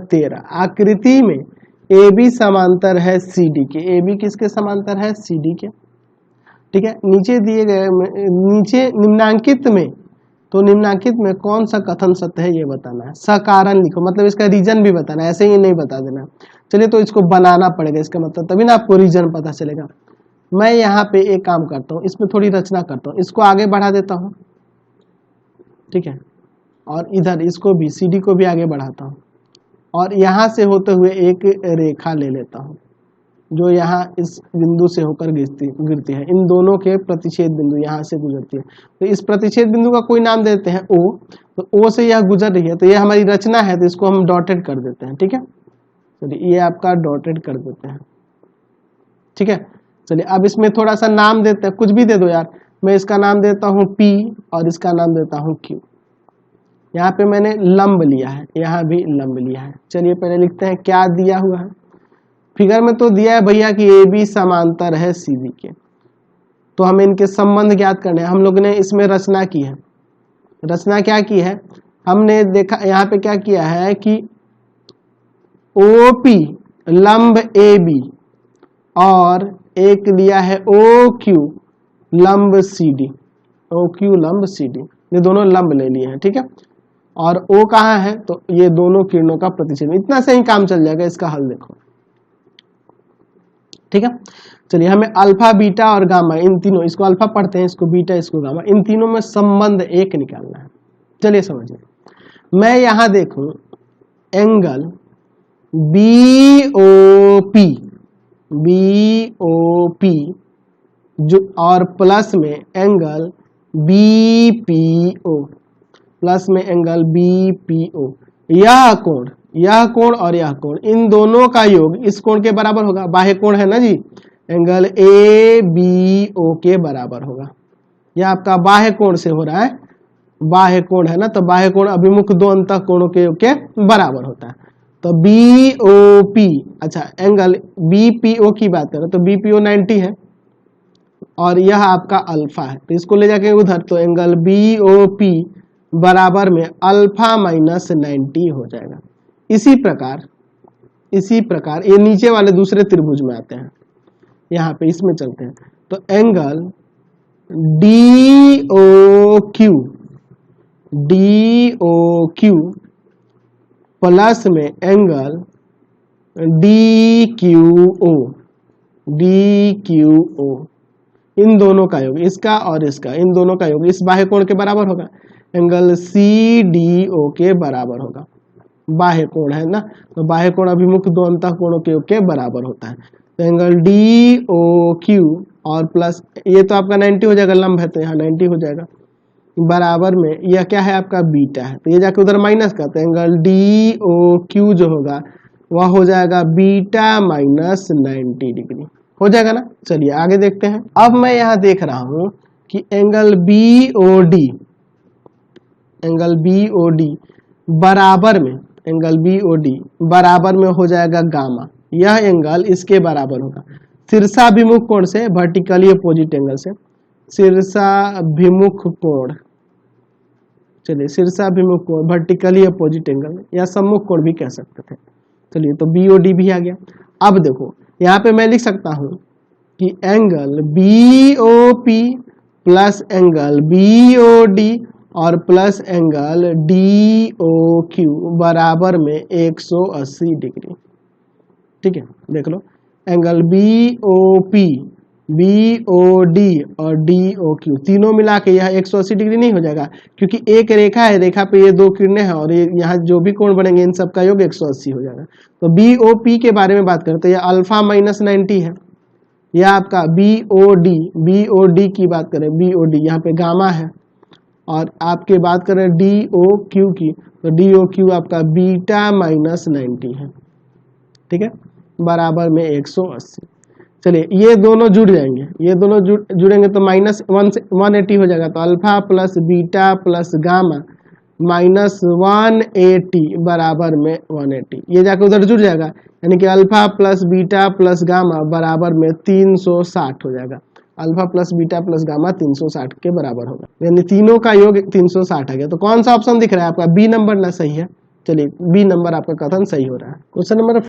13 आकृति में A B समांतर है सी डी के। ए बी किसके समांतर है? सी डी के। ठीक है, नीचे दिए गए नीचे निम्नांकित में, तो निम्नांकित में कौन सा कथन सत्य है ये बताना है। सकारण लिखो, मतलब इसका रीजन भी बताना है, ऐसे ही नहीं बता देना। चलिए तो इसको बनाना पड़ेगा, इसका मतलब तभी ना आपको रीजन पता चलेगा। मैं यहाँ पे एक काम करता हूँ, इसमें थोड़ी रचना करता हूँ, इसको आगे बढ़ा देता हूँ, ठीक है, और इधर इसको भी सी डी को भी आगे बढ़ाता हूँ, और यहाँ से होते हुए एक रेखा ले लेता हूँ जो यहाँ इस बिंदु से होकर गिरती है। इन दोनों के प्रतिच्छेद बिंदु यहाँ से गुजरती है, तो इस प्रतिच्छेद बिंदु का कोई नाम देते हैं ओ। तो ओ से यह गुजर रही है, तो यह हमारी रचना है, तो इसको हम डॉटेड कर देते हैं। ठीक है, चलिए ये आपका डॉटेड कर देते हैं। ठीक है, चलिए अब इसमें थोड़ा सा नाम देते हैं, कुछ भी दे दो यार। मैं इसका नाम देता हूँ P और इसका नाम देता हूँ Q। यहाँ पे मैंने लंब लिया है, यहाँ भी लंब लिया है। चलिए पहले लिखते हैं क्या दिया हुआ है। फिगर में तो दिया है भैया कि ए बी समांतर है सी डी के, तो हमें इनके संबंध ज्ञात करने हैं। हम लोग ने इसमें रचना की है। रचना क्या की है? हमने देखा यहाँ पे क्या किया है कि ओ पी लंब ए बी और एक लिया है ओ क्यू लंब सी डी। ओ क्यू लंब सी डी, ये दोनों लंब ले लिए हैं। ठीक है, और ओ कहाँ है? तो ये दोनों किरणों का प्रतिच्छेद। इतना से ही काम चल जाएगा। इसका हल देखो। ठीक है, चलिए हमें अल्फा बीटा और गामा, इन तीनों, इसको अल्फा पढ़ते हैं, इसको बीटा, इसको गामा, इन तीनों में संबंध एक निकालना है। चलिए समझिए, मैं यहां देखूं एंगल BOP जो, और प्लस में एंगल BPO, प्लस में एंगल BPO, यह कोण और यह कोण, इन दोनों का योग इस कोण के बराबर होगा। बाह्य कोण है ना जी, एंगल ABO के बराबर होगा। यह आपका बाह्य कोण से हो रहा है, बाह्य कोण है ना, तो बाह्य कोण अभिमुख दो अंतः कोणों के योग के बराबर होता है। तो BOP, अच्छा एंगल BPO की बात करें तो BPO 90 है और यह आपका अल्फा है, तो इसको ले जाके उधर, तो एंगल BOP बराबर में अल्फा माइनस 90 हो जाएगा। इसी प्रकार ये नीचे वाले दूसरे त्रिभुज में आते हैं, यहाँ पे इसमें चलते हैं। तो एंगल DOQ प्लस में एंगल DQO, इन दोनों का योग, इसका और इसका, इन दोनों का योग इस बाह्य कोण के बराबर होगा। एंगल CDO के बराबर होगा। बाह्य कोण है ना, तो बाह्य कोण अभिमुख दो अंतः कोणों के योग के बराबर होता है। तो एंगल DOQ और प्लस ये तो आपका 90 हो जाएगा, लंब है तो यहाँ 90 हो जाएगा, बराबर में यह क्या है आपका बीटा है, तो ये जाके उधर माइनस का, तो एंगल DOQ जो होगा वह हो जाएगा बीटा माइनस 90 डिग्री हो जाएगा ना। चलिए आगे देखते हैं। अब मैं यहाँ देख रहा हूँ कि एंगल BOD बराबर में, एंगल BOD बराबर में हो जाएगा गामा। यह एंगल इसके बराबर होगा शीर्षाभिमुख कोण से, वर्टिकली अपोजिट एंगल से, शीर्षाभिमुख कोण, चलिए शीर्षाभिमुख कोण वर्टिकली अपोजिट एंगल, या सम्मुख कोण भी कह सकते थे। चलिए तो BOD भी आ गया। अब देखो यहाँ पे मैं लिख सकता हूँ कि angle BOP plus angle BOD और प्लस एंगल DOQ बराबर में 180 डिग्री। ठीक है, देख लो एंगल BOP, BOD और DOQ तीनों मिला के यह 180 डिग्री नहीं हो जाएगा, क्योंकि एक रेखा है, रेखा पे ये दो किरणें हैं और ये यहाँ जो भी कोण बनेंगे इन सब का योग 180 हो जाएगा। तो BOP के बारे में बात करें तो यह अल्फा माइनस 90 है। यह आपका BOD की बात करें, BOD यहाँ पे गामा है, और आपके बात करें DOQ की, तो DOQ आपका बीटा माइनस 90 है। ठीक है, बराबर में 180। चलिए ये दोनों जुड़ जाएंगे, ये दोनों जुड़ेंगे तो माइनस 180 हो जाएगा। तो alpha plus beta plus gamma minus 180 बराबर में 180, ये जाकर उधर जुड़ जाएगा, यानी कि alpha plus beta plus gamma बराबर में 360 हो जाएगा। Alpha plus beta plus gamma 360 के बराबर होगा, यानी तीनों का योग 360 आ गया। तो कौन सा ऑप्शन दिख रहा है आपका? बी नंबर ना सही है। चलिए बी नंबर आपका कथन सही हो रहा है। Question number